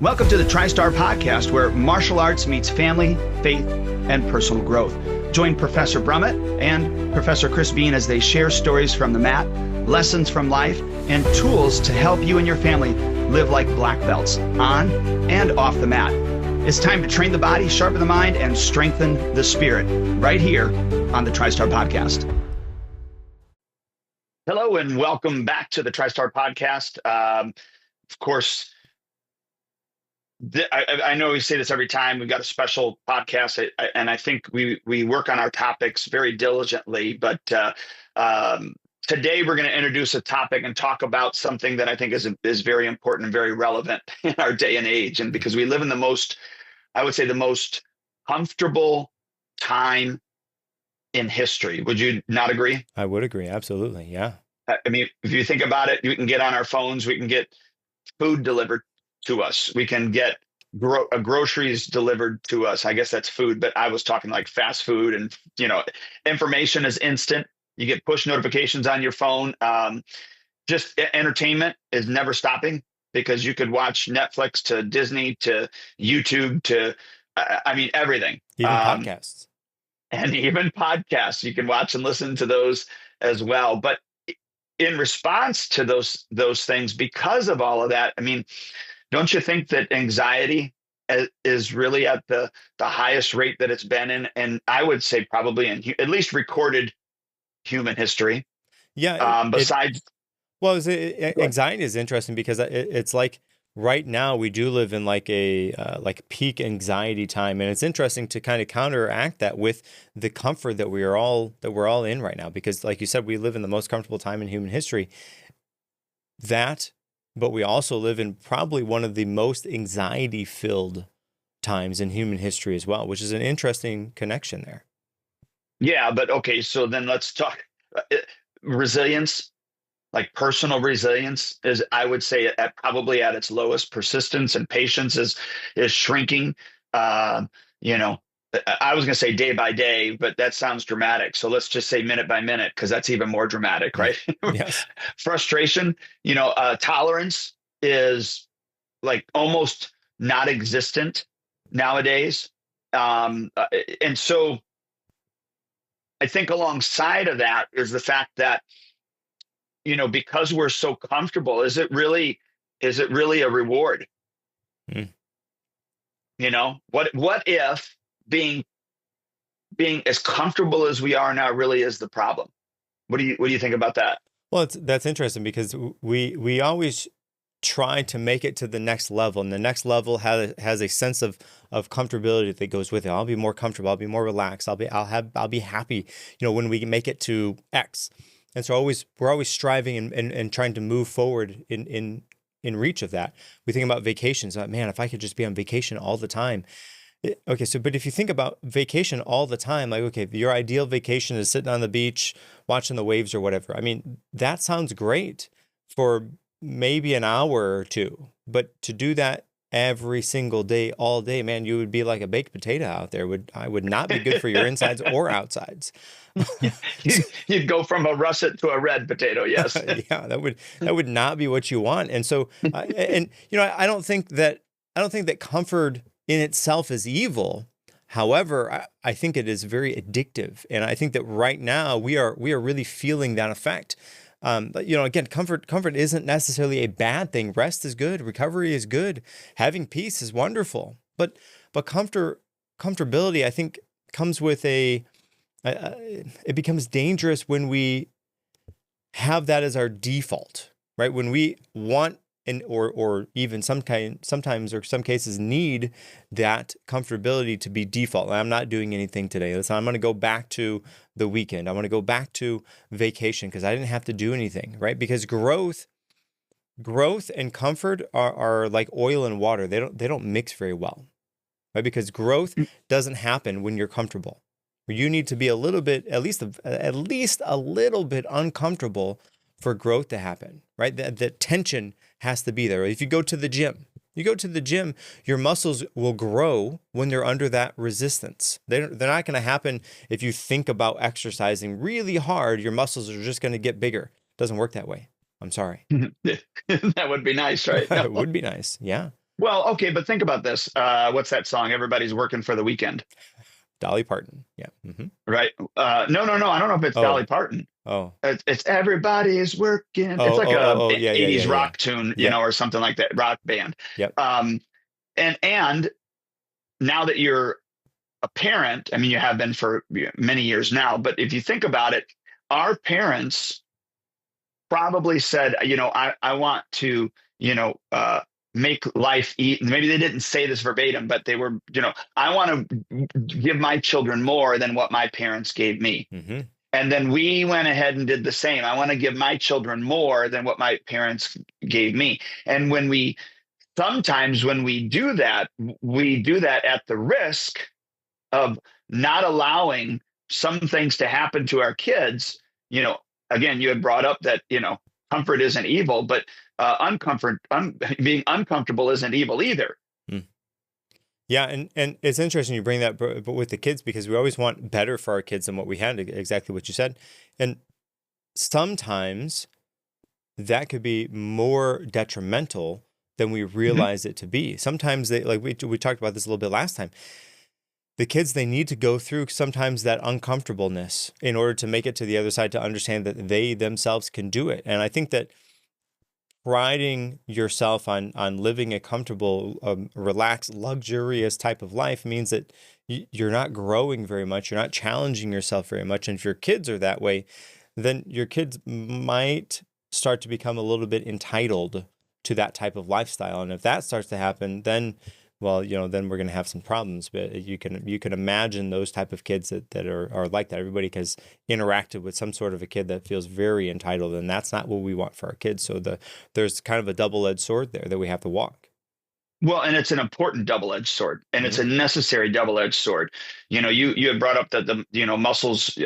Welcome to the TriStar Podcast, where martial arts meets family, faith, and personal growth. Join Professor Brummett and Professor Chris Bean as they share stories from the mat, lessons from life, and tools to help you and your family live like black belts on and off the mat. It's time to train the body, sharpen the mind, and strengthen the spirit right here on the TriStar Podcast. Hello, and welcome back to the TriStar Podcast. Of course, I know we say this every time. We've got a special podcast, and I think we work on our topics very diligently. But today we're going to introduce a topic and talk about something that I think is very important and very relevant in our day and age. And because we live in the most comfortable time in history. Would you not agree? I would agree. Absolutely. Yeah. I mean, if you think about it, we can get on our phones, we can get food delivered to us. We can get groceries delivered to us. I guess that's food, but I was talking like fast food, and information is instant. You get push notifications on your phone. Just entertainment is never stopping, because you could watch Netflix to Disney to YouTube to, everything. Even podcasts. And even podcasts, you can watch and listen to those as well. But in response to those things, because of all of that, I mean, don't you think that anxiety is really at the highest rate that it's been in? And I would say probably in at least recorded human history. Yeah. Besides, anxiety is interesting because it's like right now we do live in like a peak anxiety time, and it's interesting to kind of counteract that with the comfort that we're all in right now, because like you said, we live in the most comfortable time in human history. But we also live in probably one of the most anxiety-filled times in human history as well, which is an interesting connection there. Yeah, but okay, so then let's talk resilience. Like personal resilience is, I would say, probably at its lowest. Persistence and patience is shrinking. I was going to say day by day, but that sounds dramatic. So let's just say minute by minute, because that's even more dramatic, right? Yes. Frustration, tolerance is like almost not existent nowadays. And so I think alongside of that is the fact that, because we're so comfortable, is it really a reward? Mm. What if being as comfortable as we are now really is the problem? What do you think about that? Well, that's interesting, because we always try to make it to the next level, and the next level has a sense of comfortability that goes with it. I'll be more comfortable. I'll be more relaxed. I'll be happy, when we make it to X. And so we're always striving and trying to move forward in reach of that. We think about vacations. Man, if I could just be on vacation all the time. Okay, but if you think about vacation all the time, like, okay, your ideal vacation is sitting on the beach, watching the waves or whatever. I mean, that sounds great for maybe an hour or two, but to do that every single day, all day, man, you would be like a baked potato out there. I would not be good for your insides or outsides. You'd go from a russet to a red potato. Yes. Yeah, that would not be what you want. And so, I don't think that comfort in itself is evil. However, I think it is very addictive, and I think that right now we are really feeling that effect. But again, comfort isn't necessarily a bad thing. Rest is good. Recovery is good. Having peace is wonderful. But comfortability, I think, comes with it becomes dangerous when we have that as our default, right? When we want or even sometimes or some cases need that comfortability to be default. I'm not doing anything today. Listen, I'm going to go back to the weekend. I want to go back to vacation because I didn't have to do anything, right? Because growth and comfort are like oil and water. They don't mix very well, right? Because growth doesn't happen when you're comfortable. You need to be a little bit, at least a little bit uncomfortable for growth to happen, right? The tension has to be there. If you go to the gym, your muscles will grow when they're under that resistance. They're not going to happen if you think about exercising really hard. Your muscles are just going to get bigger. It doesn't work that way. I'm sorry. That would be nice, right? No. It would be nice. Yeah. Well, okay, but think about this. What's that song? Everybody's working for the weekend, Dolly Parton. Yeah. right? No, no, no. I don't know if it's Dolly Oh, Parton. oh, It's everybody's working. It's oh, like oh, oh, a oh, yeah, yeah, yeah, 80s yeah. rock tune, Yep, or something like that, rock band. yep. Um, and now that you're a parent, I mean, you have been for many years now, but if you think about it, our parents probably said, I want to, make life eat. Maybe they didn't say this verbatim, but they were, I want to give my children more than what my parents gave me. Hmm. And then we went ahead and did the same. I want to give my children more than what my parents gave me. And sometimes when we do that at the risk of not allowing some things to happen to our kids. Again, you had brought up that, comfort isn't evil, but being uncomfortable isn't evil either. Mm. Yeah, and it's interesting you bring that, but with the kids, because we always want better for our kids than what we had, exactly what you said. And sometimes that could be more detrimental than we realize it to be. Sometimes like we talked about this a little bit last time. The kids, they need to go through sometimes that uncomfortableness in order to make it to the other side, to understand that they themselves can do it. And I think that priding yourself on living a comfortable, relaxed, luxurious type of life means that you're not growing very much. You're not challenging yourself very much. And if your kids are that way, then your kids might start to become a little bit entitled to that type of lifestyle. And if that starts to happen, then then we're going to have some problems. But you can imagine those type of kids that are like that. Everybody has interacted with some sort of a kid that feels very entitled, and that's not what we want for our kids. So there's kind of a double-edged sword there that we have to walk. Well, and it's an important double-edged sword, and it's a necessary double-edged sword. You had brought up that the muscles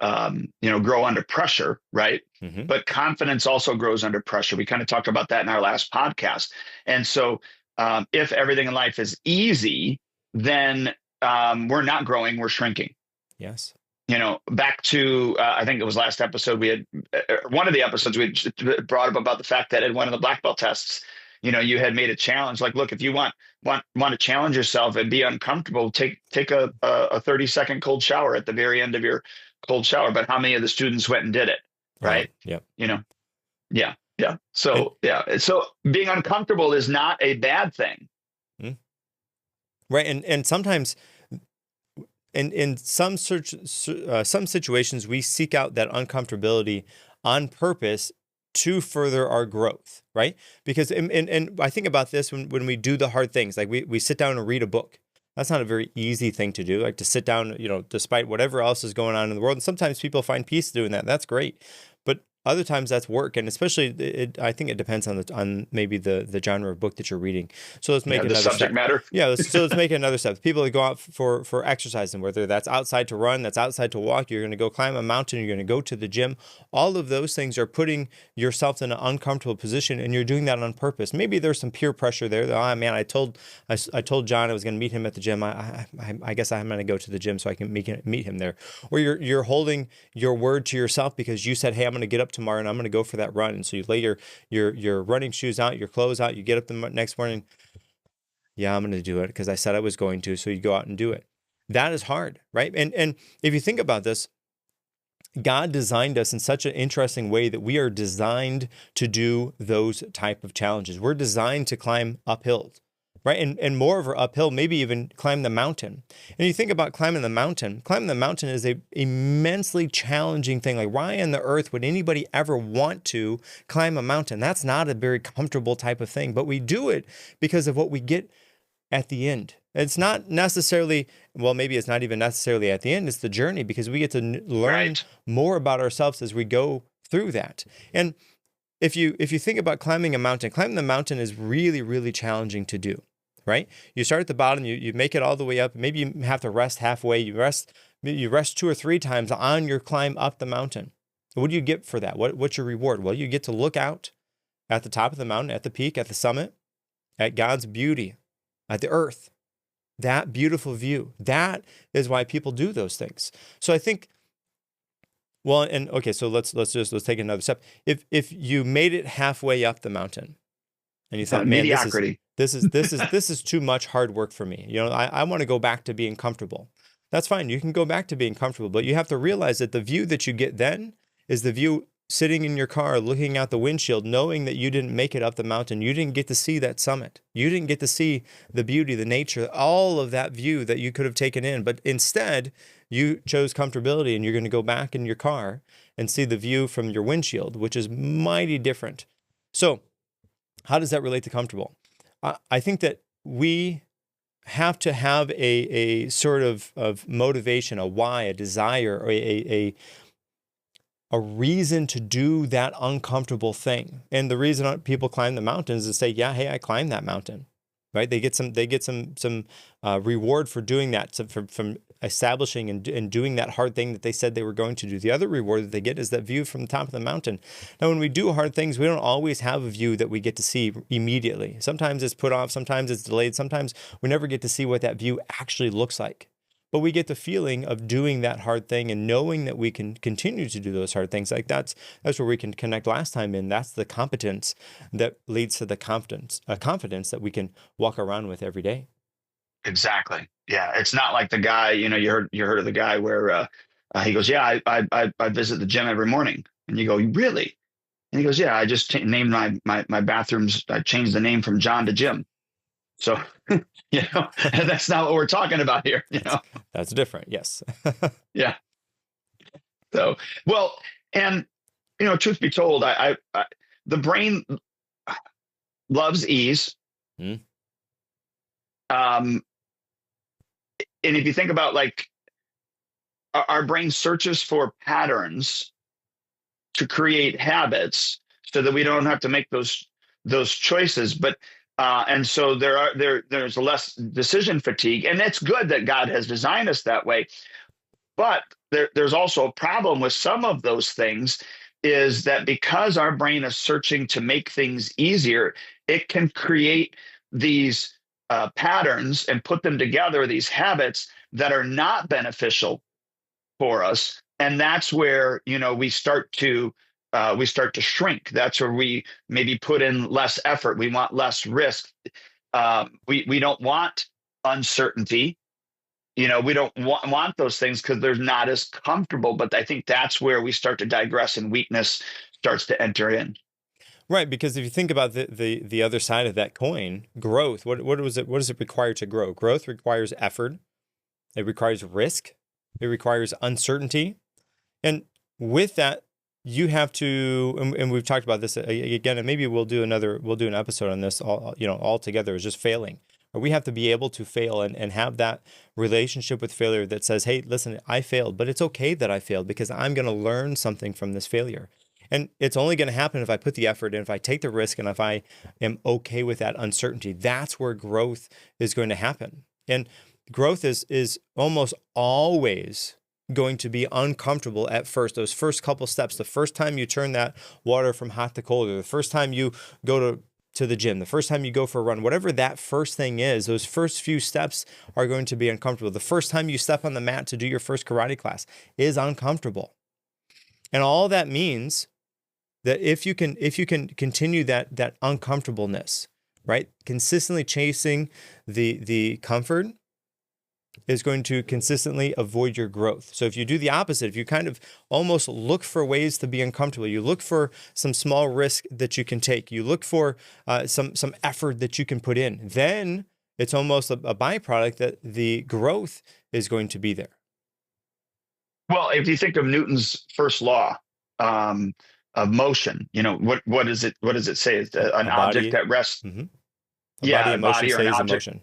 grow under pressure, right? Mm-hmm. But confidence also grows under pressure. We kind of talked about that in our last podcast. And so if everything in life is easy, then we're not growing, we're shrinking. Yes. Back to, I think it was last episode, we had one of the episodes we brought up about the fact that in one of the black belt tests, you had made a challenge. Like, look, if you want to challenge yourself and be uncomfortable, take a 30-second cold shower at the very end of your cold shower. But how many of the students went and did it? Right. Yep. Yeah. Yeah. So, So being uncomfortable is not a bad thing. Right. And sometimes in some situations, we seek out that uncomfortability on purpose to further our growth. Right. Because, and I think about this when we do the hard things, like we sit down and read a book. That's not a very easy thing to do, like to sit down, despite whatever else is going on in the world. And sometimes people find peace doing that. That's great. But other times that's work, and especially I think it depends on maybe the genre of book that you're reading. So let's make another subject step. matter. Yeah, let's make another step. People that go out for exercising, whether that's outside to run, that's outside to walk, you're going to go climb a mountain, you're going to go to the gym. All of those things are putting yourself in an uncomfortable position, and you're doing that on purpose. Maybe there's some peer pressure there. Oh man, I told John I was going to meet him at the gym. I guess I'm going to go to the gym so I can meet him there. Or you're holding your word to yourself because you said, hey, I'm going to get up tomorrow and I'm going to go for that run. And so you lay your running shoes out, your clothes out, you get up the next morning. Yeah, I'm going to do it because I said I was going to. So you go out and do it. That is hard, right? And if you think about this, God designed us in such an interesting way that we are designed to do those type of challenges. We're designed to climb uphill, right? And moreover, uphill, maybe even climb the mountain. And you think about climbing the mountain is a immensely challenging thing. Like, why on the earth would anybody ever want to climb a mountain? That's not a very comfortable type of thing, but we do it because of what we get at the end. It's not necessarily, maybe it's not even necessarily at the end, it's the journey, because we get to learn more about ourselves as we go through that. And if you think about climbing the mountain is really, really challenging to do, right? You start at the bottom, you make it all the way up. Maybe you have to rest halfway. You rest 2 or 3 times on your climb up the mountain. What do you get for that? What's your reward? Well, you get to look out at the top of the mountain, at the peak, at the summit, at God's beauty, at the earth. That beautiful view. That is why people do those things. So I think, so let's take another step. If you made it halfway up the mountain and you thought, man, mediocrity. this is too much hard work for me. I want to go back to being comfortable. That's fine. You can go back to being comfortable, but you have to realize that the view that you get then is the view sitting in your car, looking out the windshield, knowing that you didn't make it up the mountain. You didn't get to see that summit. You didn't get to see the beauty, the nature, all of that view that you could have taken in. But instead, you chose comfortability, and you're going to go back in your car and see the view from your windshield, which is mighty different. So how does that relate to comfortable? I think that we have to have a sort of motivation, a why, a desire, or a reason to do that uncomfortable thing. And the reason people climb the mountains is to say, yeah, hey, I climbed that mountain, right? They get some reward for doing that, from establishing and doing that hard thing that they said they were going to do. The other reward that they get is that view from the top of the mountain. Now, when we do hard things, we don't always have a view that we get to see immediately. Sometimes it's put off, sometimes it's delayed, sometimes we never get to see what that view actually looks like. But we get the feeling of doing that hard thing and knowing that we can continue to do those hard things. Like that's where we can connect last time in. That's the competence that leads to the confidence that we can walk around with every day. Exactly. Yeah. It's not like the guy, you heard of the guy where he goes, yeah, I visit the gym every morning. And you go, really? And he goes, yeah, I just named my bathrooms. I changed the name from John to Jim. So, that's not what we're talking about here. That's different. Yes. Yeah. So, well, and, truth be told, the brain loves ease. Mm. And if you think about, like, our brain searches for patterns to create habits so that we don't have to make those choices. But and so there's less decision fatigue, and it's good that God has designed us that way. But there's also a problem with some of those things, is that because our brain is searching to make things easier, it can create these patterns and put them together, these habits that are not beneficial for us. And that's where, we start to shrink. That's where we maybe put in less effort. We want less risk. We don't want uncertainty. We don't want those things because they're not as comfortable. But I think that's where we start to digress and weakness starts to enter in. Right, because if you think about the other side of that coin, growth, what does it require to grow? Growth requires effort. It requires risk. It requires uncertainty. And with that, you have to, and we've talked about this again, and maybe we'll do an episode on this all together, is just failing. Or we have to be able to fail and have that relationship with failure that says, hey, listen, I failed, but it's okay that I failed because I'm going to learn something from this failure. And it's only going to happen if I put the effort in, if I take the risk, and if I am okay with that uncertainty. That's where growth is going to happen. And growth is almost always going to be uncomfortable at first. Those first couple steps, the first time you turn that water from hot to cold, or the first time you go to the gym, the first time you go for a run, whatever that first thing is, those first few steps are going to be uncomfortable. The first time you step on the mat to do your first karate class is uncomfortable. And all that means that if you can continue that uncomfortableness, right? Consistently chasing the comfort is going to consistently avoid your growth. So if you do the opposite, if you kind of almost look for ways to be uncomfortable, you look for some small risk that you can take, you look for some effort that you can put in, then it's almost a byproduct that the growth is going to be there. Well, if you think of Newton's first law of motion, what does it say? It's an object at rest. Mm-hmm. A body or an stays in object. motion.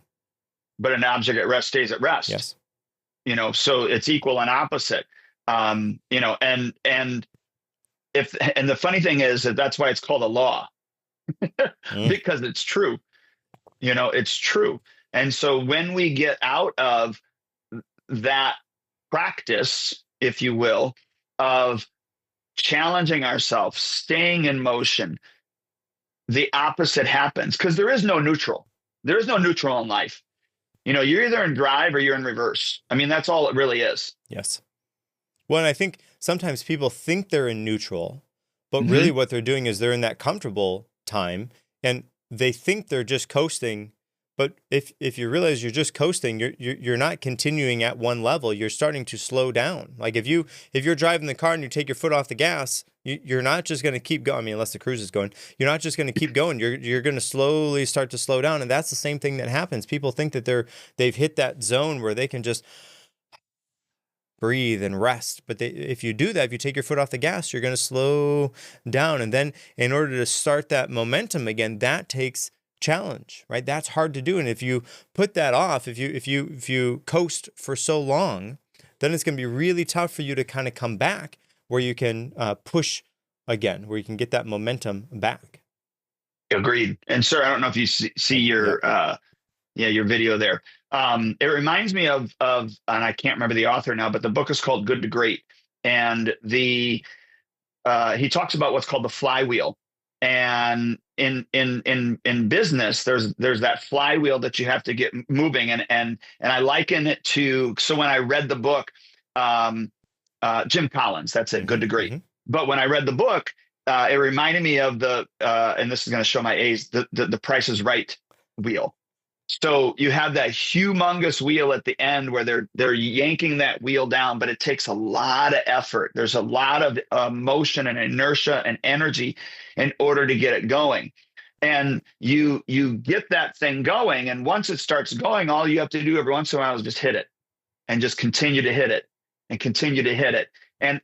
But an object at rest stays at rest. Yes. So it's equal and opposite. And the funny thing is that's why it's called a law, because it's true. It's true. And so when we get out of that practice, if you will, of challenging ourselves, staying in motion, the opposite happens, because there is no neutral. There is no neutral in life. You're either in drive or you're in reverse. I mean, that's all it really is. Yes. Well, and I think sometimes people think they're in neutral, but really what they're doing is they're in that comfortable time. And they think they're just coasting, but if you realize you're just coasting, you're not continuing at one level. You're starting to slow down. Like if you're driving the car and you take your foot off the gas, you're not just going to keep going. I mean, unless the cruise is going, you're not just going to keep going. You're going to slowly start to slow down, and that's the same thing that happens. People think that they've hit that zone where they can just breathe and rest. But if you do that, if you take your foot off the gas, you're going to slow down. And then in order to start that momentum again, that takes challenge, right? That's hard to do. And if you put that off, if you coast for so long, then it's going to be really tough for you to kind of come back where you can push again, where you can get that momentum back. Agreed. And sir, I don't know if you see your your video there. It reminds me of, and I can't remember the author now, but the book is called Good to Great. And he talks about what's called the flywheel. And in business, there's that flywheel that you have to get moving. And I liken it to, so when I read the book, Jim Collins, that's it, Good to Great. Mm-hmm. But when I read the book, it reminded me of and this is going to show my age, the Price is Right wheel. So you have that humongous wheel at the end where they're yanking that wheel down, but it takes a lot of effort. There's a lot of motion and inertia and energy in order to get it going. And you get that thing going, and once it starts going, all you have to do every once in a while is just hit it and just continue to hit it and continue to hit it. And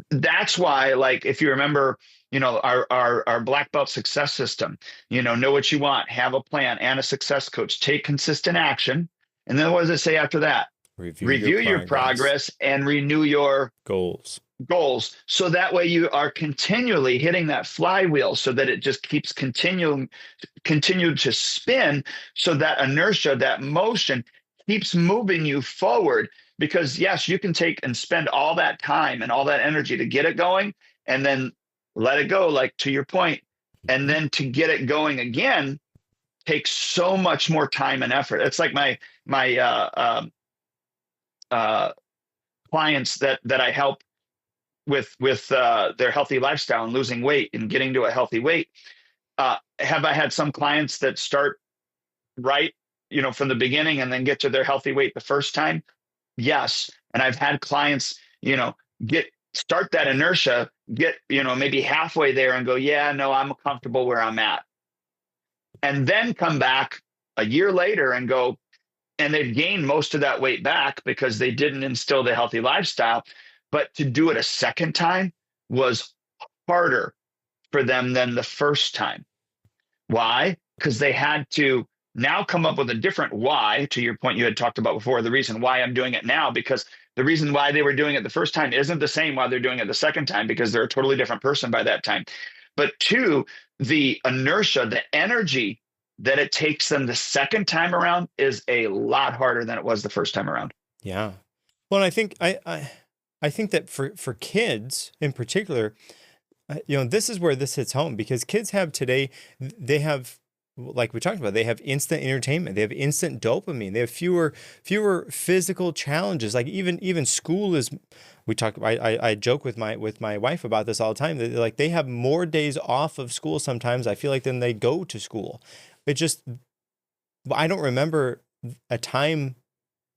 that's why, like, if you remember, our black belt success system, know what you want, have a plan and a success coach, take consistent action. And then what does it say after that? Review your progress and renew your goals. So that way you are continually hitting that flywheel so that it just keeps continue to spin. So that inertia, that motion keeps moving you forward. Because yes, you can take and spend all that time and all that energy to get it going and then let it go, like to your point. And then to get it going again takes so much more time and effort. It's like my clients that I help with their healthy lifestyle and losing weight and getting to a healthy weight. Have I had some clients that start right, from the beginning and then get to their healthy weight the first time? Yes. And I've had clients, start that inertia, get, maybe halfway there and go, yeah, no, I'm comfortable where I'm at. And then come back a year later and go, and they've gained most of that weight back because they didn't instill the healthy lifestyle. But to do it a second time was harder for them than the first time. Why? Because they had to now come up with a different why, to your point you had talked about before, the reason why I'm doing it now, because the reason why they were doing it the first time isn't the same why they're doing it the second time, because they're a totally different person by that time. But two, the inertia, the energy that it takes them the second time around is a lot harder than it was the first time around. Yeah. Well, and I think I think that for kids in particular, this is where this hits home, because kids have today, they have, like we talked about, they have instant entertainment, they have instant dopamine, they have fewer physical challenges. Like even school is, I joke with my wife about this all the time, that like they have more days off of school sometimes, I feel like, than they go to school. I don't remember a time.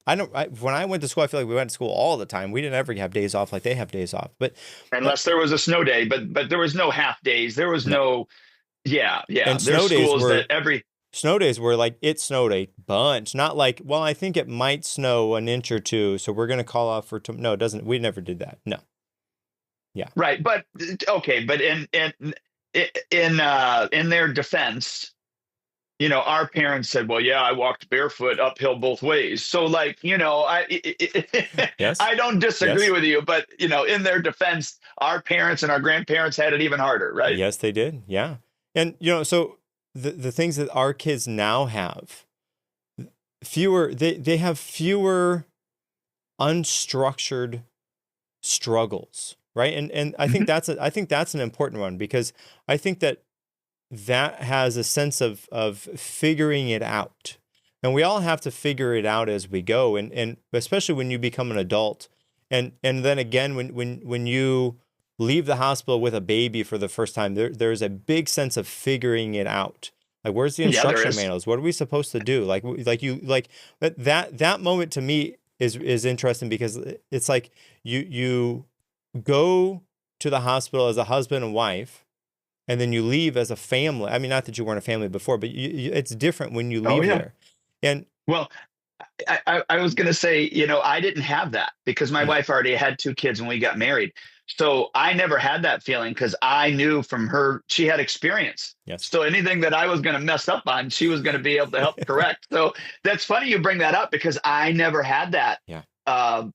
When I went to school, I feel like we went to school all the time. We didn't ever have days off like they have days off. But unless there was a snow day, but there was no half days. There was no. Yeah. And there's schools that snow days were like, it snowed a bunch. Not like, well, I think it might snow an inch or two, so we're going to call off for no, it doesn't. We never did that. No. Yeah. Right, but okay, but in their defense, our parents said, well, yeah, I walked barefoot uphill both ways. So like, yes. I don't disagree with you, but in their defense, our parents and our grandparents had it even harder, right? Yes, they did. Yeah. And, so the things that our kids now have, they have fewer unstructured struggles, right? And I think that's an important one, because I think that has a sense of figuring it out. And we all have to figure it out as we go. And especially when you become an adult. And then again, when you leave the hospital with a baby for the first time, there's a big sense of figuring it out. Like, where's the Yeah, there instruction is. manuals? What are we supposed to do? That moment to me is interesting because it's like you go to the hospital as a husband and wife, and then you leave as a family. I mean, not that you weren't a family before, but it's different when you Oh leave yeah. there. And Well, I was going to say, I didn't have that because my mm, wife already had two kids when we got married. So I never had that feeling because I knew from her, she had experience. yes, So anything that I was going to mess up on, she was going to be able to help correct. So that's funny you bring that up because I never had that yeah. uh,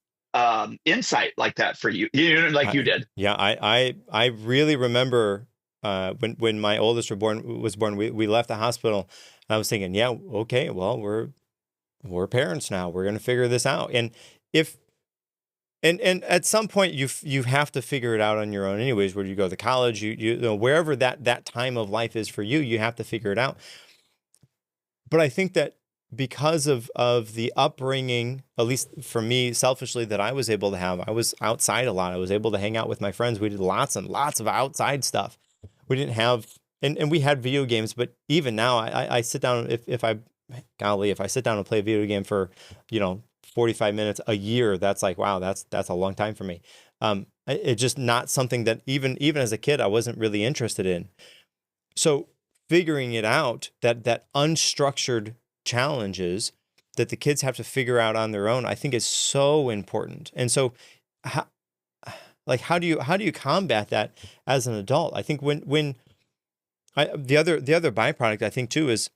insight like that for you, like you I, did. yeah, I really remember when my oldest was born, we left the hospital. And I was thinking, yeah, okay, well, we're parents now. We're gonna figure this out. And if and at some point you have to figure it out on your own anyways, where you go to college, you know, wherever that time of life is for you, you have to figure it out. But I think that because of the upbringing, at least for me, selfishly, that I was able to have, I was outside a lot. I was able to hang out with my friends. We did lots and lots of outside stuff. We didn't have, and we had video games, but even now, I sit down if I, golly, if I sit down and play a video game for, 45 minutes a year, that's like, wow, that's a long time for me. It's just not something that even as a kid, I wasn't really interested in. So figuring it out, that unstructured challenges that the kids have to figure out on their own, I think is so important. And so how, like how do you combat that as an adult? I think the other byproduct I think too is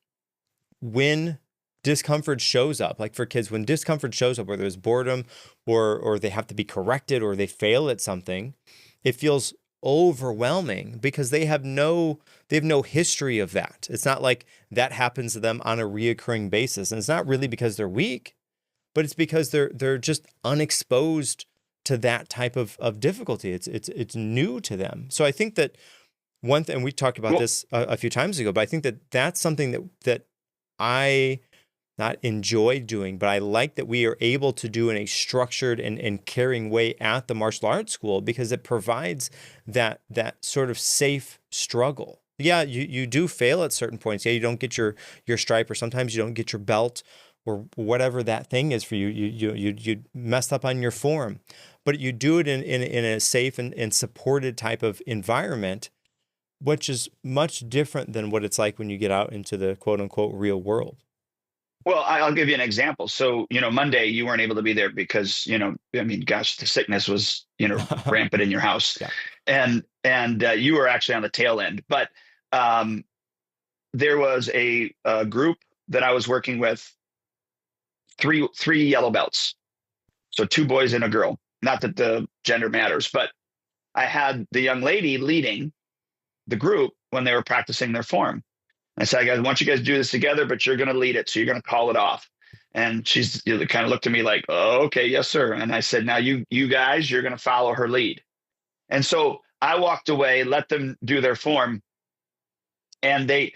when discomfort shows up, like for kids, when discomfort shows up, whether it's boredom or they have to be corrected or they fail at something, it feels overwhelming because they have no history of that. It's not like that happens to them on a reoccurring basis. And it's not really because they're weak, but it's because they're just unexposed to that type of difficulty. It's new to them. So I think that one thing, and we talked about Well, this a few times ago, but I think that that's something that I not enjoy doing, but I like that we are able to do in a structured and caring way at the martial arts school because it provides that sort of safe struggle. Yeah, you do fail at certain points. Yeah, you don't get your stripe, or sometimes you don't get your belt, or whatever that thing is for you. You messed up on your form, but you do it in a safe and supported type of environment, which is much different than what it's like when you get out into the quote unquote real world. well, I'll give you an example. So, Monday you weren't able to be there because, I mean, gosh, the sickness was, rampant in your house, Yeah. and you were actually on the tail end. But um, there was a group that I was working with, three yellow belts, so two boys and a girl. Not that the gender matters, but I had the young lady leading the group when they were practicing their form. I said, guys, I want you guys to do this together, but you're going to lead it. So you're going to call it off. And she's kind of looked at me like, oh, okay, yes, sir. And I said, now you guys, you're going to follow her lead. And so I walked away, let them do their form. And they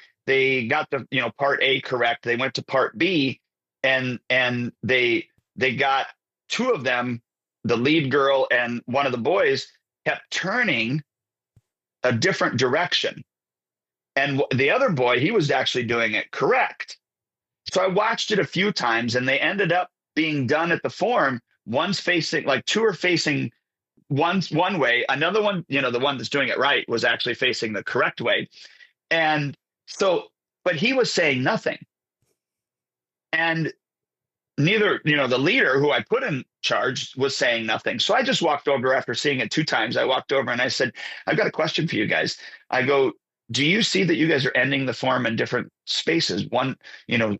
got the, part A correct. They went to part B, and they got two of them, the lead girl and one of the boys, kept turning a different direction. And the other boy, he was actually doing it correct. So I watched it a few times, and they ended up being done at the form. One's facing, like two are facing one way. Another one, the one that's doing it right was actually facing the correct way. And so, but he was saying nothing. And neither, the leader who I put in charge was saying nothing. So I just walked over after seeing it two times. I walked over and I said, I've got a question for you guys. I go, do you see that you guys are ending the form in different spaces? One,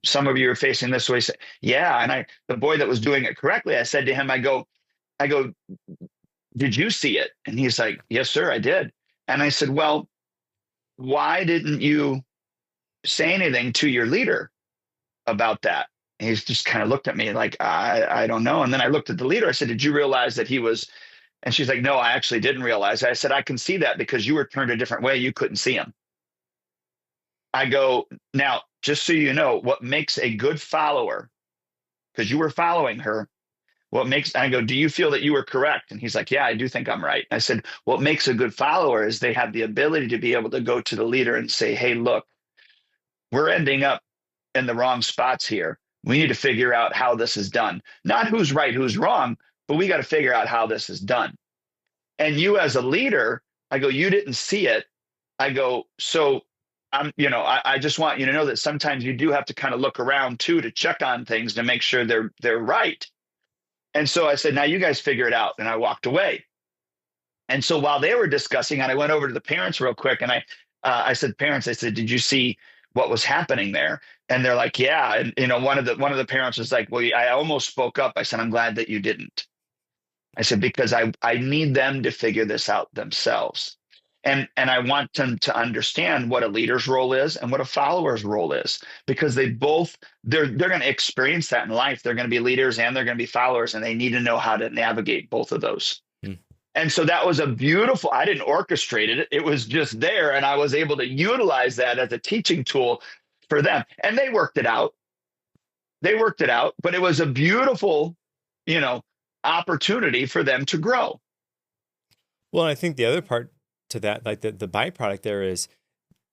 some of you are facing this way. Yeah. And the boy that was doing it correctly, I said to him, I go, did you see it? And he's like, yes, sir, I did. And I said, well, why didn't you say anything to your leader about that? And he's just kind of looked at me like, I don't know. And then I looked at the leader. I said, did you realize that he was, and she's like, no, I actually didn't realize. I said, I can see that because you were turned a different way. You couldn't see him. I go, now, just so you know, what makes a good follower, because you were following her, I go, do you feel that you were correct? And he's like, yeah, I do think I'm right. I said, what makes a good follower is they have the ability to be able to go to the leader and say, hey, look, we're ending up in the wrong spots here. We need to figure out how this is done. Not who's right, who's wrong, but we got to figure out how this is done. And you as a leader, I go, you didn't see it. I go, so I just want you to know that sometimes you do have to kind of look around too to check on things to make sure they're right. And so I said, now you guys figure it out. And I walked away. And so while they were discussing, and I went over to the parents real quick, and I said, parents, I said, did you see what was happening there? And they're like, yeah. And one of the parents was like, well, I almost spoke up. I said, I'm glad that you didn't. I said, because I need them to figure this out themselves. And I want them to understand what a leader's role is and what a follower's role is, because they're going to experience that in life. They're going to be leaders and they're going to be followers, and they need to know how to navigate both of those. And so that was I didn't orchestrate it. It was just there. And I was able to utilize that as a teaching tool for them. And they worked it out. But it was a beautiful, opportunity for them to grow. Well, I think the other part to that, like the byproduct there is,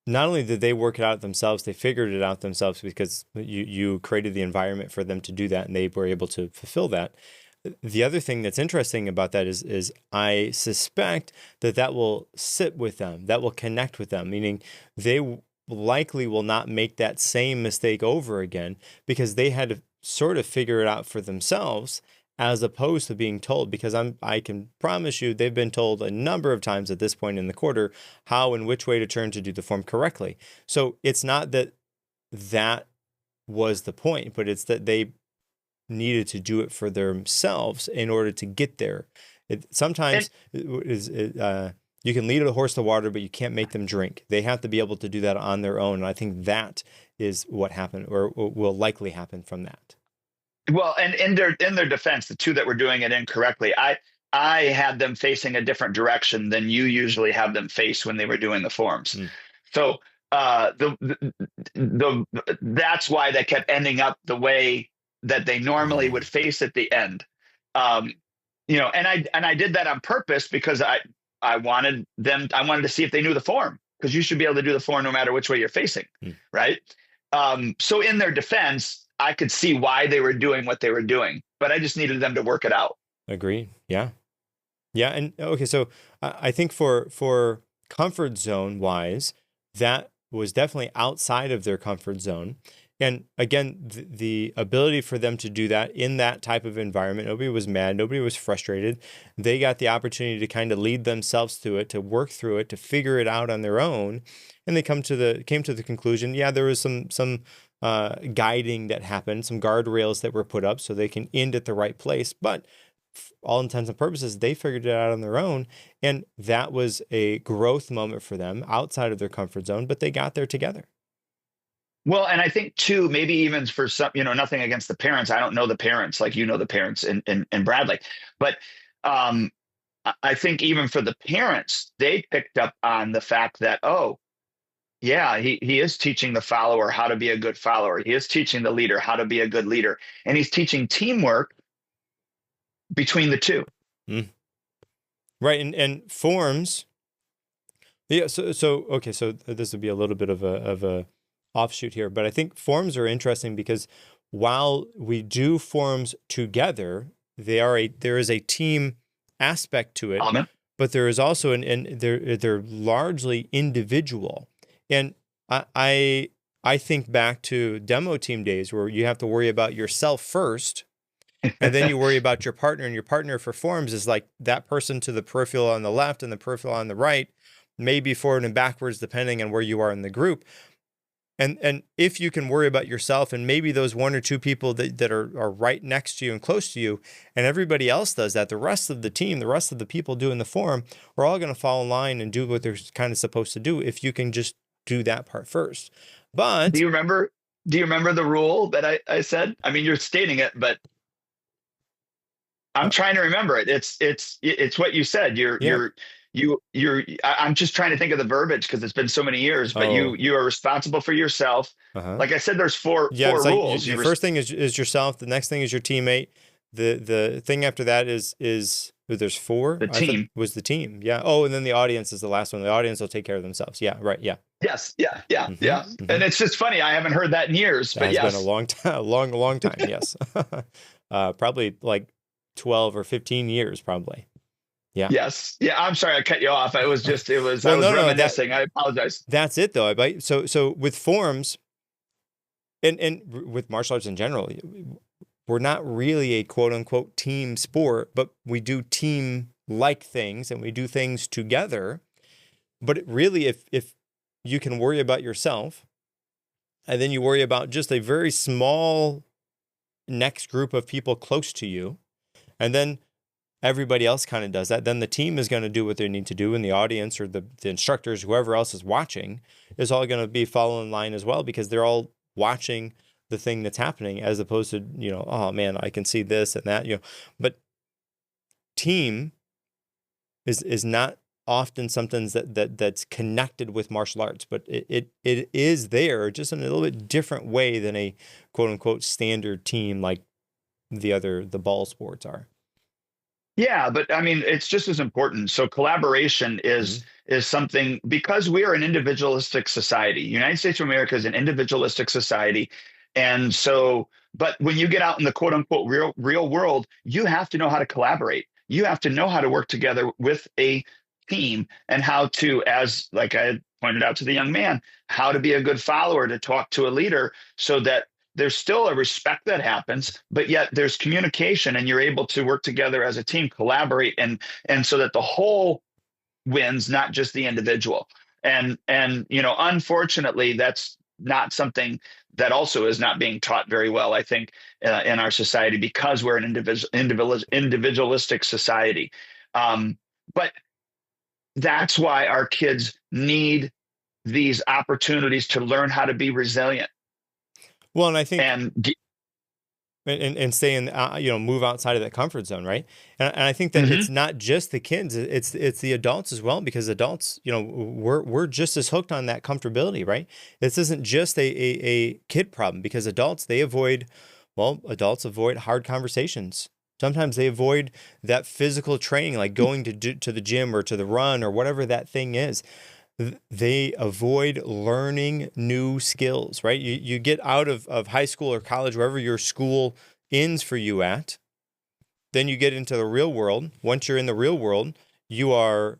not only did they work it out themselves, they figured it out themselves because you created the environment for them to do that, and they were able to fulfill that. The other thing that's interesting about that is I suspect that will sit with them, that will connect with them, meaning they likely will not make that same mistake over again because they had to sort of figure it out for themselves, as opposed to being told, because I can promise you they've been told a number of times at this point in the quarter how and which way to turn to do the form correctly. So it's not that was the point, but it's that they needed to do it for themselves in order to get there. Sometimes you can lead a horse to water, but you can't make them drink. They have to be able to do that on their own. And I think that is what happened, or will likely happen from that. Well, and in their defense, the two that were doing it incorrectly, I had them facing a different direction than you usually have them face when they were doing the forms. So that's why they kept ending up the way that they normally would face at the end. And I did that on purpose because I wanted to see if they knew the form, because you should be able to do the form no matter which way you're facing, right? So in their defense, I could see why they were doing what they were doing, but I just needed them to work it out. Agreed. Yeah. And okay, so I think for comfort zone wise, that was definitely outside of their comfort zone. And again, the ability for them to do that in that type of environment, nobody was mad, nobody was frustrated. They got the opportunity to kind of lead themselves through it, to work through it, to figure it out on their own. And they came to the conclusion, yeah, there was some guiding that happened, some guardrails that were put up so they can end at the right place. But for all intents and purposes, they figured it out on their own. And that was a growth moment for them outside of their comfort zone, but they got there together. Well, and I think too, maybe even for some, nothing against the parents. I don't know the parents like the parents in Bradley, but I think even for the parents, they picked up on the fact that, oh, yeah, he is teaching the follower how to be a good follower. He is teaching the leader how to be a good leader, and he's teaching teamwork between the two. Right, and forms. Yeah, so okay, so this would be a little bit of a offshoot here, but I think forms are interesting because while we do forms together, there is a team aspect to it, but there is also they're largely individual. And I think back to demo team days where you have to worry about yourself first, and then you worry about your partner, and your partner for forms is like that person to the peripheral on the left and the peripheral on the right, maybe forward and backwards, depending on where you are in the group. And if you can worry about yourself and maybe those one or two people that are right next to you and close to you, and everybody else does that, the rest of the team, the rest of the people doing the form, we're all going to fall in line and do what they're kind of supposed to do if you can just do that part first. But do you remember the rule that I said? I mean, you're stating it, but I'm trying to remember it. It's what you said. I'm just trying to think of the verbiage because it's been so many years, but you are responsible for yourself. Like I said, there's four rules. Your first thing is yourself. The next thing is your teammate. The thing after that is There's four. The I thought team. was the team. Yeah. Oh, and then the audience is the last one. The audience will take care of themselves. Yeah. Right. Yeah. Yes. Yeah. Yeah. Hmm. Yeah. Hmm. And it's just funny. I haven't heard that in years, That but has been a yes. long time, long time. Yes. Probably like 12 or 15 years, probably. Yeah. Yes. Yeah. I'm sorry I cut you off. I was just, Well, I was no, reminiscing. I apologize. that's it though. So with forms and with martial arts in general, we're not really a quote unquote team sport, but we do team like things and we do things together. But really, if you can worry about yourself and then you worry about just a very small next group of people close to you, and then everybody else kind of does that, then the team is going to do what they need to do, and the audience or the instructors, whoever else is watching, is all going to be following in line as well, because they're all watching the thing that's happening, as opposed to, oh man, I can see this and that, but team is not often something that's connected with martial arts, but it is there, just in a little bit different way than a quote unquote standard team like the ball sports are. Yeah, but I mean, it's just as important. So collaboration is something, because we are an individualistic society. United States of America is an individualistic society. And so, but when you get out in the quote unquote real world, you have to know how to collaborate. You have to know how to work together with a team, and how to, as like I pointed out to the young man, how to be a good follower, to talk to a leader, so that there's still a respect that happens, but yet there's communication, and you're able to work together as a team, collaborate, and so that the whole wins, not just the individual. And unfortunately, that's not something that also is not being taught very well, I think, in our society, because we're an individualistic society. But that's why our kids need these opportunities to learn how to be resilient. Well, and I think, and stay in, move outside of that comfort zone, right? And I think that it's not just the kids; it's the adults as well, because adults, we're just as hooked on that comfortability, right? This isn't just a kid problem, because adults avoid hard conversations. Sometimes they avoid that physical training, like going to the gym or to the run or whatever that thing is. They avoid learning new skills, right? You get out of high school or college, wherever your school ends for you at, then you get into the real world. Once you're in the real world, you are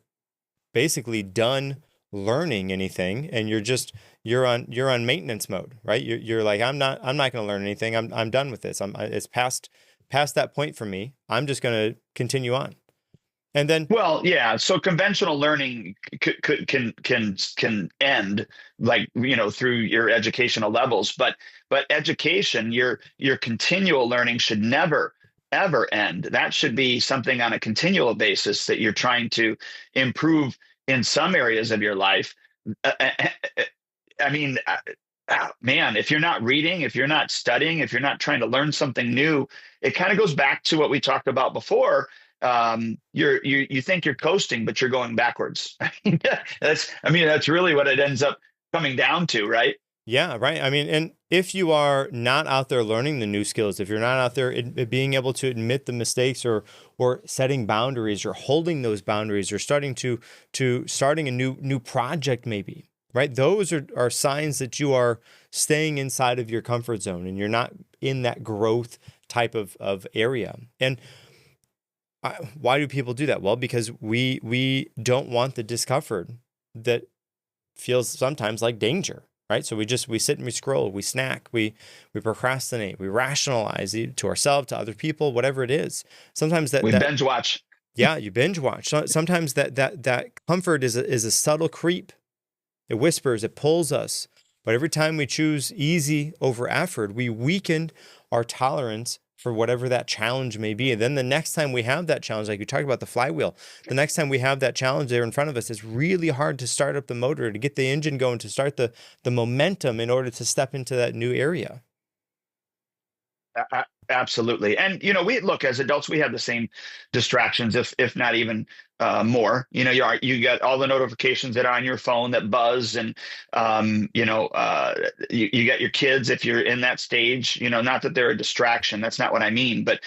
basically done learning anything, and you're on maintenance mode, right? You're like, I'm not going to learn anything. I'm done with this. It's past that point for me. I'm just going to continue on. And then, well, yeah. So conventional learning can end, like, through your educational levels, but education, your continual learning should never ever end. That should be something on a continual basis, that you're trying to improve in some areas of your life. I mean, man, if you're not reading, if you're not studying, if you're not trying to learn something new, it kind of goes back to what we talked about before. You think you're coasting, but you're going backwards. That's really what it ends up coming down to, right? Yeah, right. I mean, and if you are not out there learning the new skills, if you're not out there being able to admit the mistakes, or setting boundaries, or holding those boundaries, or starting a new project, maybe, right? Those are signs that you are staying inside of your comfort zone, and you're not in that growth type of area. And why do people do that? Well, because we don't want the discomfort that feels sometimes like danger, right? So we sit and we scroll, we snack, we procrastinate, we rationalize to ourselves, to other people, whatever it is. Sometimes we binge watch. Yeah, you binge watch. So sometimes that comfort is a subtle creep. It whispers, it pulls us. But every time we choose easy over effort, we weaken our tolerance for whatever that challenge may be. And then the next time we have that challenge, like you talked about the flywheel, the next time we have that challenge there in front of us, it's really hard to start up the motor, to get the engine going, to start the momentum in order to step into that new area. Absolutely. And, we look as adults, we have the same distractions, if not even more. You get all the notifications that are on your phone that buzz, and, you get your kids if you're in that stage, not that they're a distraction. That's not what I mean. But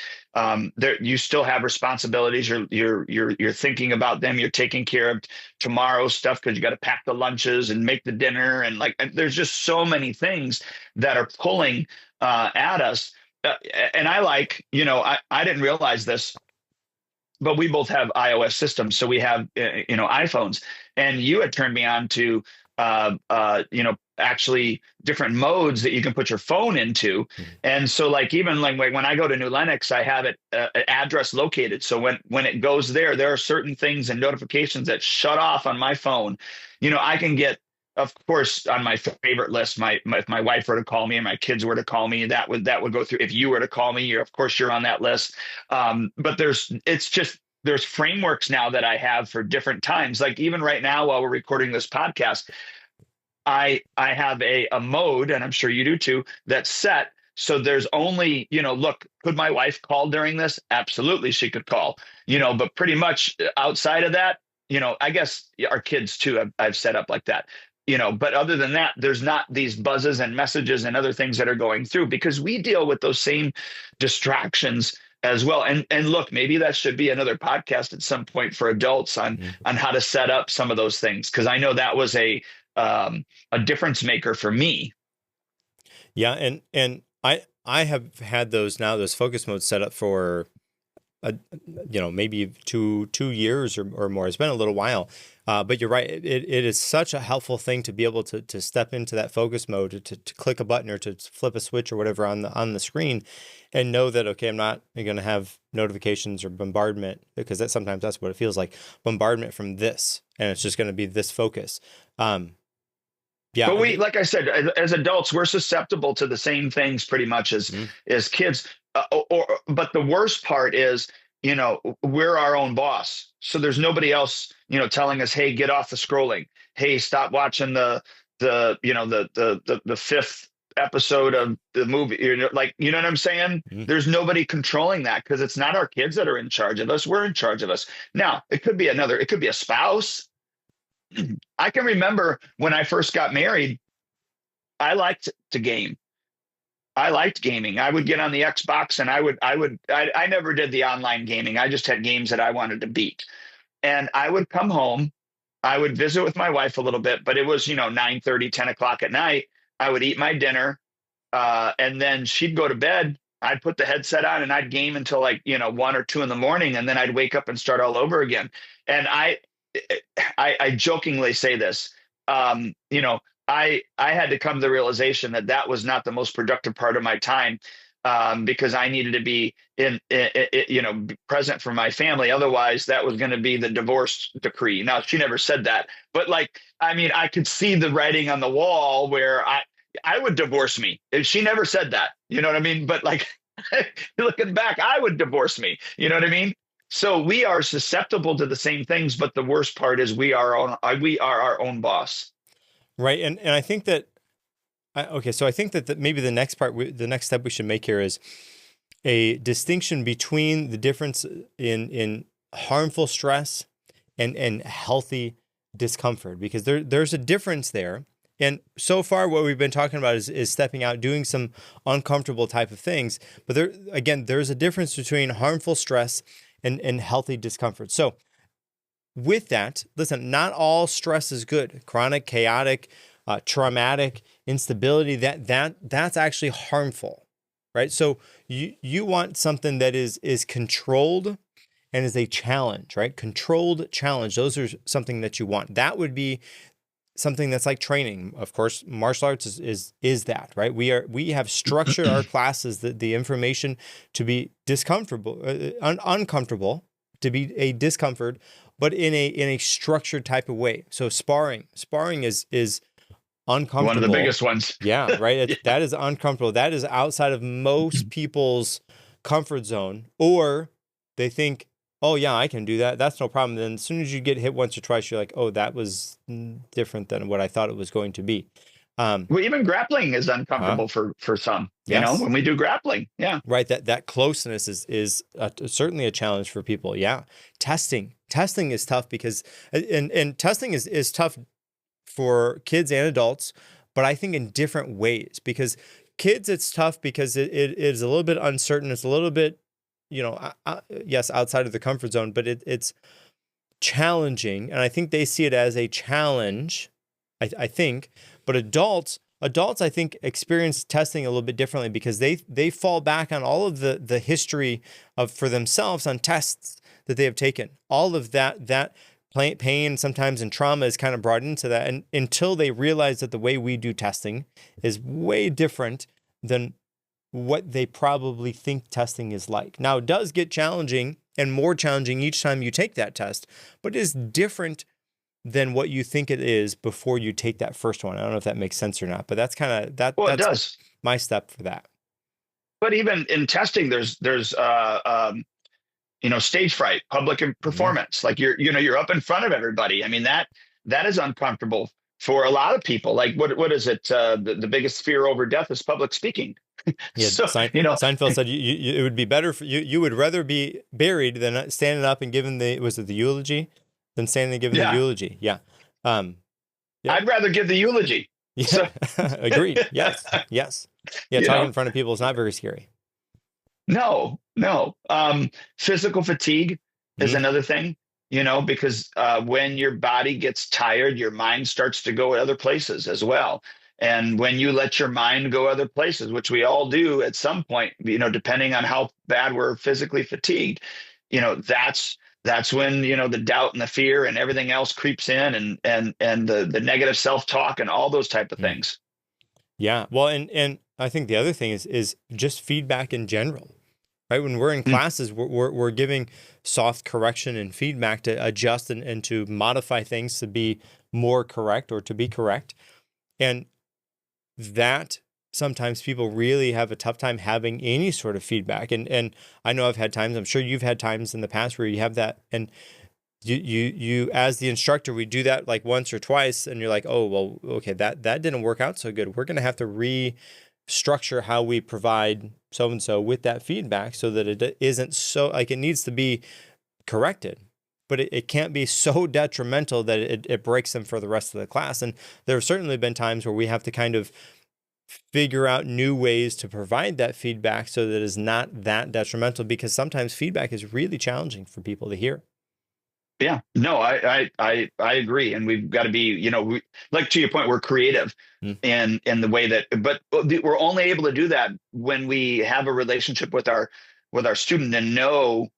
you still have responsibilities. You're thinking about them. You're taking care of tomorrow's stuff because you got to pack the lunches and make the dinner. And there's just so many things that are pulling at us. And I didn't realize this, but we both have iOS systems. So we have, iPhones, and you had turned me on to, actually different modes that you can put your phone into. And so even when I go to New Lenox, I have it address located. So when it goes there are certain things and notifications that shut off on my phone. I can get, of course, on my favorite list, if my wife were to call me and my kids were to call me, that would go through. If you were to call me, you're on that list. But there's frameworks now that I have for different times. Like even right now, while we're recording this podcast, I have a mode, and I'm sure you do too, that's set. So there's only, look, could my wife call during this? Absolutely, she could call, but pretty much outside of that, I guess our kids too, I've set up like that. But other than that, there's not these buzzes and messages and other things that are going through, because we deal with those same distractions as well. And look, maybe that should be another podcast at some point for adults on how to set up some of those things, because I know that was a difference maker for me. Yeah, and I have had those focus modes set up for maybe two years or more. It's been a little while. But you're right. It is such a helpful thing to be able to step into that focus mode, to click a button or to flip a switch or whatever on the screen, and know that, okay, I'm not going to have notifications or bombardment, because sometimes that's what it feels like, bombardment from this, and it's just going to be this focus. Yeah. But like I said, as adults, we're susceptible to the same things pretty much as kids. But the worst part is, we're our own boss. So there's nobody else, telling us, hey, get off the scrolling. Hey, stop watching the fifth episode of the movie. You know what I'm saying? There's nobody controlling that, because it's not our kids that are in charge of us. We're in charge of us. Now, it could be a spouse. I can remember when I first got married, I liked to game. I liked gaming. I would get on the Xbox, and I never did the online gaming. I just had games that I wanted to beat. And I would come home, I would visit with my wife a little bit, but it was, 9:30, 10 o'clock at night. I would eat my dinner, and then she'd go to bed. I'd put the headset on and I'd game until 1 or 2 in the morning. And then I'd wake up and start all over again. And I jokingly say this, I had to come to the realization that was not the most productive part of my time, because I needed to be present for my family. Otherwise, that was going to be the divorce decree. Now, she never said that, but I could see the writing on the wall where I would divorce me. She never said that, you know what I mean? But looking back, I would divorce me. You know what I mean? So we are susceptible to the same things, but the worst part is we are our own boss. Right. And I think that, so I think that maybe the next step we should make here is a distinction between the difference in harmful stress and healthy discomfort, because there's a difference there. And so far, what we've been talking about is stepping out, doing some uncomfortable type of things. But there's a difference between harmful stress and healthy discomfort. So with that, listen, not all stress is good. Chronic, chaotic, traumatic, instability, that's actually harmful, right? So you want something that is controlled and is a challenge, right? Controlled challenge. Those are something that you want. That would be something that's like training. Of course, martial arts is that, right? We have structured our classes, the information to be uncomfortable, to be a discomfort, but in a structured type of way. So sparring is uncomfortable. One of the biggest ones. Yeah, right. Yeah. That is uncomfortable. That is outside of most people's comfort zone, or they think, oh yeah, I can do that. That's no problem. Then as soon as you get hit once or twice, you're like, oh, that was different than what I thought it was going to be. Well, even grappling is Huh? uncomfortable for some, Yes. when we do grappling. Yeah. Right. That closeness is certainly a challenge for people. Yeah. Testing is tough because and testing is tough for kids and adults, but I think in different ways. Because kids, it's tough because it is a little bit uncertain. It's a little bit, yes, outside of the comfort zone, but it's challenging, and I think they see it as a challenge. I think, but adults, I think, experience testing a little bit differently because they fall back on all of the history of for themselves on tests that they have taken. All of that pain sometimes and trauma is kind of brought into that, and until they realize that the way we do testing is way different than what they probably think testing is like. Now, it does get challenging and more challenging each time you take that test, but it is different than what you think it is before you take that first one. I don't know if that makes sense or not, but that's kind of Well, it that's does. my step for that. But even in testing, there's stage fright, public Hmm. performance. Like you're up in front of everybody. I mean, that is uncomfortable for a lot of people. Like what is it? The biggest fear over death is public speaking. Yeah, So, Seinfeld said it would be better for you. You would rather be buried than standing up and giving the eulogy than standing and giving the yeah, eulogy. Yeah. Um, yeah. I'd rather give the eulogy. Yeah. So, Agreed. Yes. Yes. Yeah. you Talking know, in front of people is not very scary. no, no. Physical fatigue is Hmm. another thing, because when your body gets tired, your mind starts to go other places as well. And when you let your mind go other places, which we all do at some point, depending on how bad we're physically fatigued, that's when, the doubt and the fear and everything else creeps in, and the negative self-talk and all those type of things. Yeah. Well, and I think the other thing is just feedback in general, right? When we're in classes, we're giving soft correction and feedback to adjust and to modify things to be more correct or to be correct. And that sometimes people really have a tough time having any sort of feedback. And I know I've had times, I'm sure you've had times in the past where you have that, and you as the instructor, we do that like once or twice, and you're like, oh well, okay, that didn't work out so good. We're gonna have to restructure how we provide so and so with that feedback so that it isn't so like it needs to be corrected, but it can't be so detrimental that it breaks them for the rest of the class. And there have certainly been times where we have to kind of figure out new ways to provide that feedback so that it's not that detrimental, because sometimes feedback is really challenging for people to hear. Yeah, no, I agree, and we've got to be, like to your point, we're creative Mm. in the way that, but we're only able to do that when we have a relationship with our student and know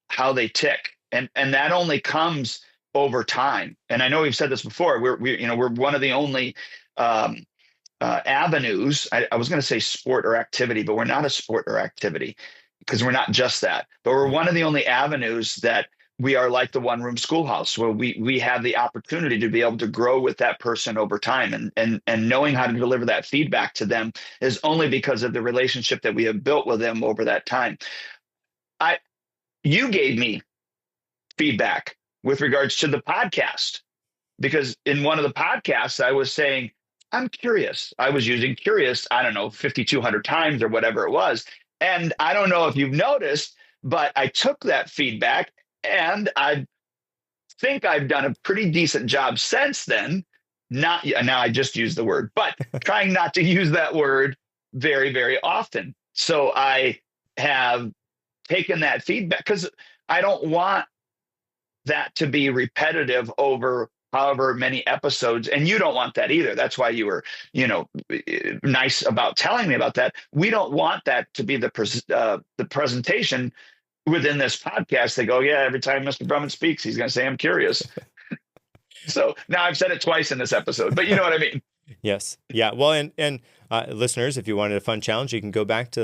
how they tick, and that only comes over time. And I know we've said this before. We're one of the only um, avenues. I was going to say sport or activity, but we're not a sport or activity because we're not just that. But we're one of the only avenues that we are like the one room schoolhouse, where we have the opportunity to be able to grow with that person over time, and knowing how to deliver that feedback to them is only because of the relationship that we have built with them over that time. I You gave me feedback with regards to the podcast, because in one of the podcasts I was saying, I'm curious. I was using curious, I don't know, 5,200 times or whatever it was. And I don't know if you've noticed, but I took that feedback, and I think I've done a pretty decent job since then. Not now, I just used the word, but trying not to use that word very, very often. So I have taken that feedback because I don't want that to be repetitive over however many episodes, and you don't want that either. That's why you were nice about telling me about that. We don't want that to be the presentation within this podcast. They go, yeah, every time Mr. Drummond speaks, he's going to say, I'm curious. So now I've said it twice in this episode, but you know what I mean. Yes. Yeah. Well, and listeners, if you wanted a fun challenge, you can go back to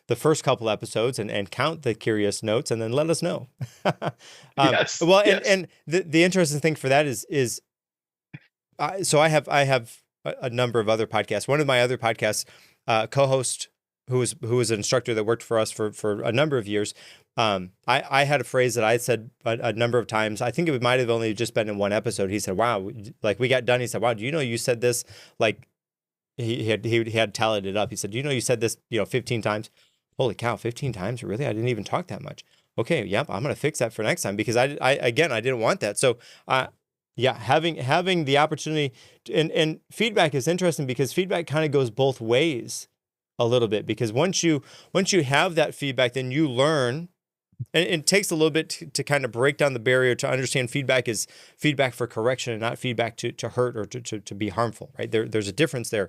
the first couple episodes and count the curious notes, and then let us know. Yes, Well, yes. and the interesting thing for that is so I have a number of other podcasts. One of my other podcasts, co-host who was an instructor that worked for us for a number of years. I had a phrase that I said a number of times. I think it might have only just been in one episode. He said, "Wow, like we got done." He said, "Wow, do you know you said this like he had tallied it up. He said, you said this, 15 times. Holy cow, 15 times? Really? I didn't even talk that much. Okay, yep, I'm going to fix that for next time because I didn't want that. So, yeah, having the opportunity and feedback is interesting because feedback kind of goes both ways a little bit, because once you have that feedback, then you learn. And it takes a little bit to kind of break down the barrier to understand feedback is feedback for correction and not feedback to hurt or to be harmful, right? There's a difference there.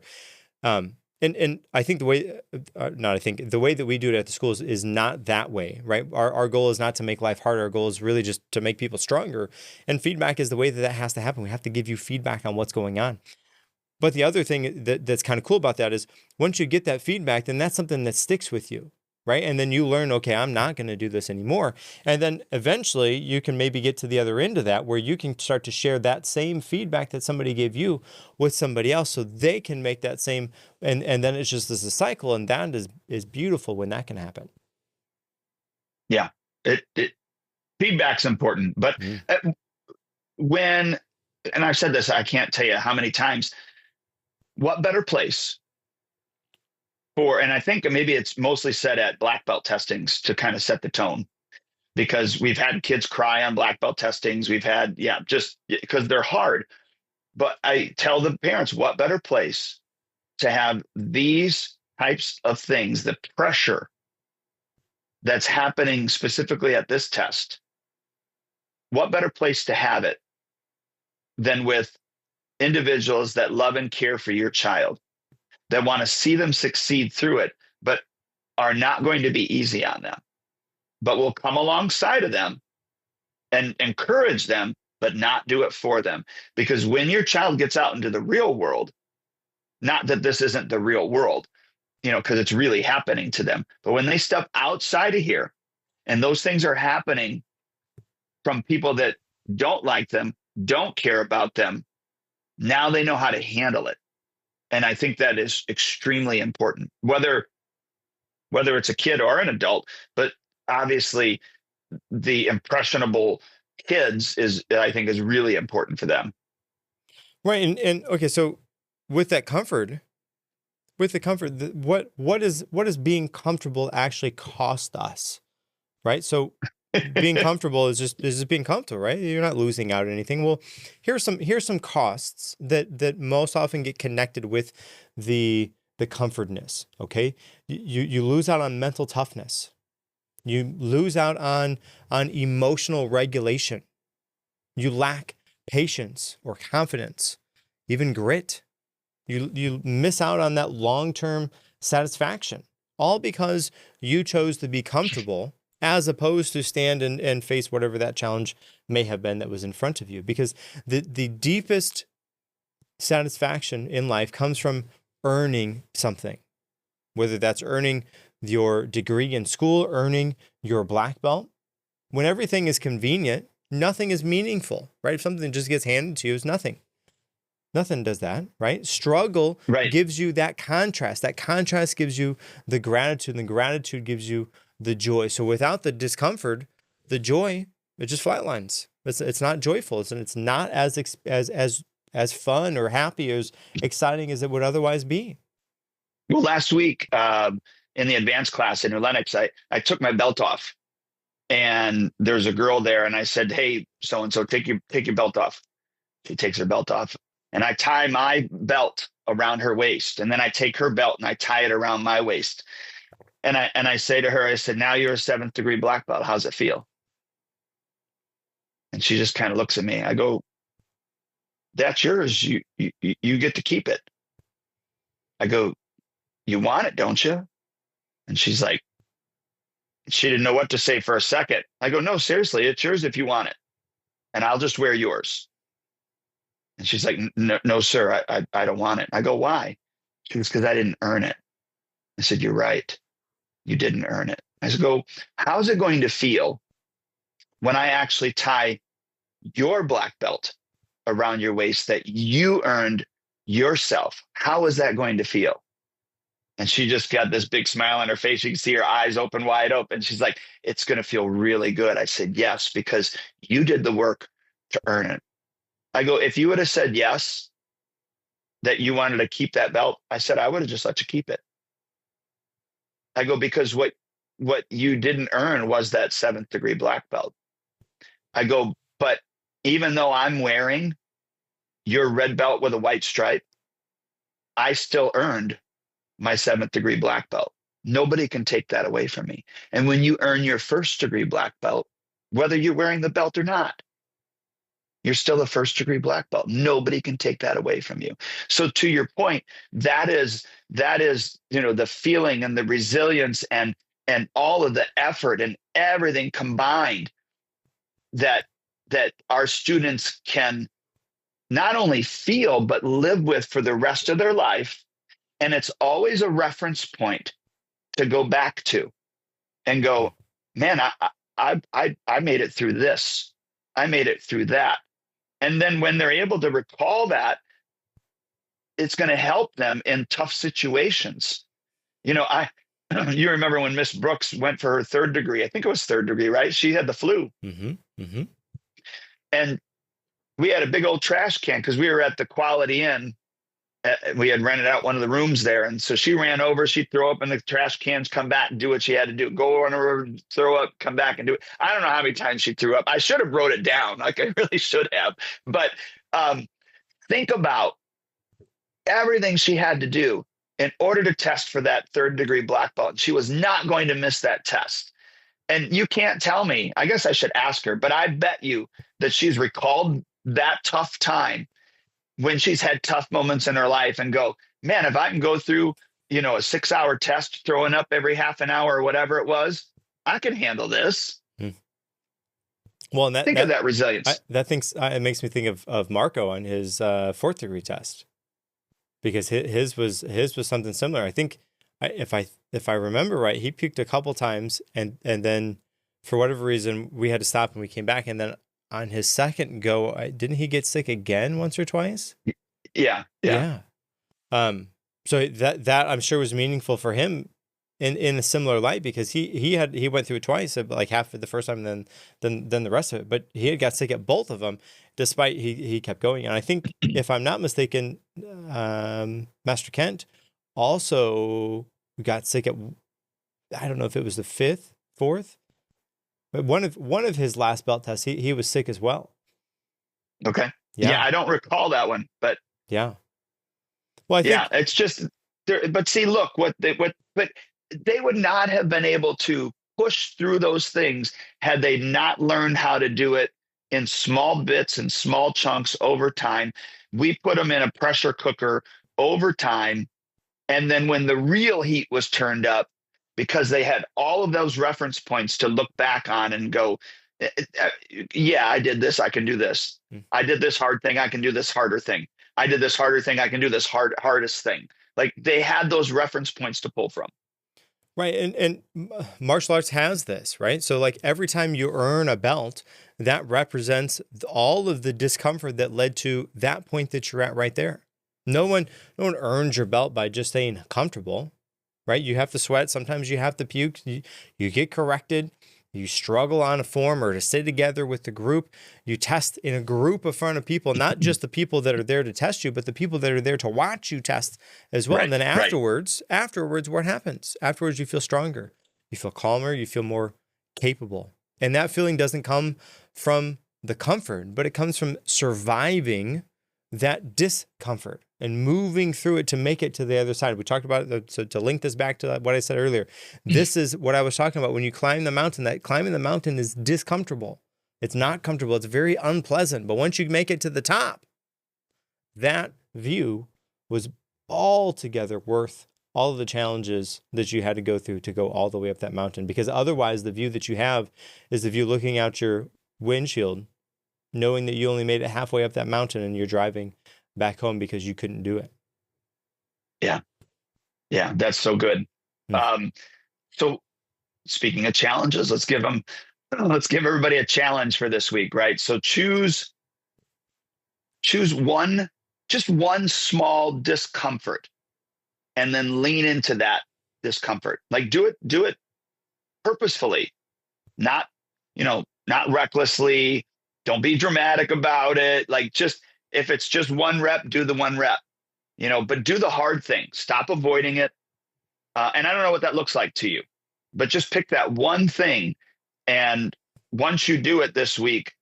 And I think the way that we do it at the schools is not that way, right? Our goal is not to make life harder. Our goal is really just to make people stronger. And feedback is the way that has to happen. We have to give you feedback on what's going on. But the other thing that's kind of cool about that is once you get that feedback, then that's something that sticks with you. Right. And then you learn, okay, I'm not going to do this anymore. And then eventually you can maybe get to the other end of that where you can start to share that same feedback that somebody gave you with somebody else so they can make that same. And then it's just as a cycle. And that is beautiful when that can happen. Yeah. Feedback's important. But and I've said this, I can't tell you how many times, what better place and I think maybe it's mostly said at black belt testings to kind of set the tone, because we've had kids cry on black belt testings. We've had, just because they're hard. But I tell the parents, what better place to have these types of things, the pressure that's happening specifically at this test, what better place to have it than with individuals that love and care for your child, that want to see them succeed through it, but are not going to be easy on them, but will come alongside of them and encourage them, but not do it for them. Because when your child gets out into the real world, not that this isn't the real world, because it's really happening to them, but when they step outside of here and those things are happening from people that don't like them, don't care about them, now they know how to handle it. And I think that is extremely important, whether it's a kid or an adult, but obviously the impressionable kids I think is really important for them. Right. And okay, so with the comfort, what is being comfortable actually cost us? Right. So being comfortable is just being comfortable, right? You're not losing out on anything. Well, here's some costs that most often get connected with the comfortness. Okay, you lose out on mental toughness. You lose out on emotional regulation. You lack patience or confidence, even grit. You miss out on that long-term satisfaction, all because you chose to be comfortable as opposed to stand and face whatever that challenge may have been that was in front of you. Because the deepest satisfaction in life comes from earning something, whether that's earning your degree in school, earning your black belt. When everything is convenient, nothing is meaningful, right? If something just gets handed to you, it's nothing. Nothing does that, right? Struggle gives you that contrast. That contrast gives you the gratitude, and the gratitude gives you the joy. So without the discomfort, the joy, it just flatlines. It's not joyful. It's not as fun or happy or as exciting as it would otherwise be. Well, last week in the advanced class in New Lenox, I took my belt off, and there's a girl there, and I said, "Hey, so and so, take your belt off." She takes her belt off, and I tie my belt around her waist, and then I take her belt and I tie it around my waist. And I say to her, I said, "Now you're a 7th degree black belt. How's it feel?" And she just kind of looks at me. I go, "That's yours. You get to keep it." I go, "You want it, don't you?" And she's like, she didn't know what to say for a second. I go, "No, seriously, it's yours if you want it, and I'll just wear yours." And she's like, No, sir, I don't want it. I go, "Why?" She goes, "Because I didn't earn it." I said, "You're right. You didn't earn it." I said, "How's it going to feel when I actually tie your black belt around your waist that you earned yourself? How is that going to feel?" And she just got this big smile on her face. You can see her eyes open wide open. She's like, "It's going to feel really good." I said, "Yes, because you did the work to earn it." I go, "If you would have said yes that you wanted to keep that belt, I said, I would have just let you keep it. I go, because what you didn't earn was that 7th-degree black belt. I go, but even though I'm wearing your red belt with a white stripe, I still earned my 7th-degree black belt. Nobody can take that away from me. And when you earn your 1st-degree black belt, whether you're wearing the belt or not, you're still a 1st-degree black belt. Nobody can take that away from you. So to your point, that is, the feeling and the resilience and all of the effort and everything combined that our students can not only feel, but live with for the rest of their life. And it's always a reference point to go back to and go, man, I made it through this. I made it through that. And then when they're able to recall that, it's going to help them in tough situations. You remember when Miss Brooks went for her 3rd degree, I think it was 3rd degree, right? She had the flu. Mm-hmm. Mm-hmm. And we had a big old trash can because we were at the Quality Inn. We had rented out one of the rooms there. And so she ran over, she'd throw up in the trash cans, come back and do what she had to do. Go on her, throw up, come back and do it. I don't know how many times she threw up. I should have wrote it down. Like I really should have. But think about everything she had to do in order to test for that 3rd-degree black belt. She was not going to miss that test. And you can't tell me, I guess I should ask her, but I bet you that she's recalled that tough time when she's had tough moments in her life and go, man, if I can go through, a 6-hour test, throwing up every half an hour or whatever it was, I can handle this. Well, and think of that resilience. It makes me think of Marco on his 4th-degree test, because his was something similar. I think if I remember right, he puked a couple times, and then for whatever reason we had to stop and we came back, and then on his 2nd go, didn't he get sick again once or twice? Yeah. So that I'm sure was meaningful for him in a similar light, because he went through it twice, like half of the first time, and then the rest of it. But he had got sick at both of them, despite he kept going. And I think, if I'm not mistaken, Master Kent also got sick at, I don't know if it was the 5th, 4th. But one of his last belt tests, he was sick as well. Okay. Yeah, I don't recall that one, but yeah. Well, I think it's just there. But see, look, but they would not have been able to push through those things had they not learned how to do it in small bits and small chunks over time. We put them in a pressure cooker over time, and then when the real heat was turned up, because they had all of those reference points to look back on and go, yeah, I did this, I can do this. I did this hard thing, I can do this harder thing. I did this harder thing, I can do this hardest thing. Like, they had those reference points to pull from. Right. And martial arts has this, right? So like every time you earn a belt, that represents all of the discomfort that led to that point that you're at right there. No one earns your belt by just staying comfortable. Right? You have to sweat. Sometimes you have to puke. You get corrected. You struggle on a form or to stay together with the group. You test in a group in front of people, not just the people that are there to test you, but the people that are there to watch you test as well. Right, and then afterwards, what happens? Afterwards, you feel stronger. You feel calmer. You feel more capable. And that feeling doesn't come from the comfort, but it comes from surviving that discomfort and moving through it to make it to the other side. We talked about it, so to link this back to what I said earlier. This is what I was talking about when you climb the mountain. That climbing the mountain is discomfortable. It's not comfortable. It's very unpleasant. But once you make it to the top, that view was altogether worth all of the challenges that you had to go through to go all the way up that mountain. Because otherwise, the view that you have is the view looking out your windshield, knowing that you only made it halfway up that mountain and you're driving back home because you couldn't do it. Yeah. Yeah, that's so good. So speaking of challenges, let's give everybody a challenge for this week, right? So choose just one small discomfort and then lean into that discomfort. Like do it purposefully, not recklessly. Don't be dramatic about it. Like, just if it's just one rep, do the one rep. but do the hard thing. Stop avoiding it. And I don't know what that looks like to you, but just pick that one thing. And once you do it this week,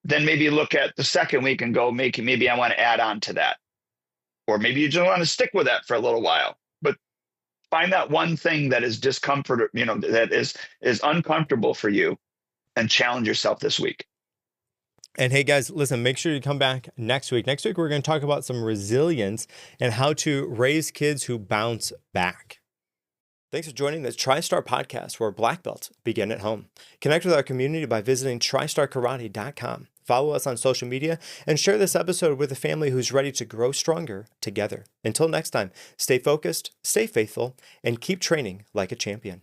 then maybe look at the second week and go, maybe I want to add on to that. Or maybe you just want to stick with that for a little while. But find that one thing that is discomfort, that is uncomfortable for you, and challenge yourself this week. And hey guys, listen, make sure you come back next week. Next week, we're going to talk about some resilience and how to raise kids who bounce back. Thanks for joining this TriStar podcast, where black belts begin at home. Connect with our community by visiting tristarkarate.com. Follow us on social media and share this episode with a family who's ready to grow stronger together. Until next time, stay focused, stay faithful, and keep training like a champion.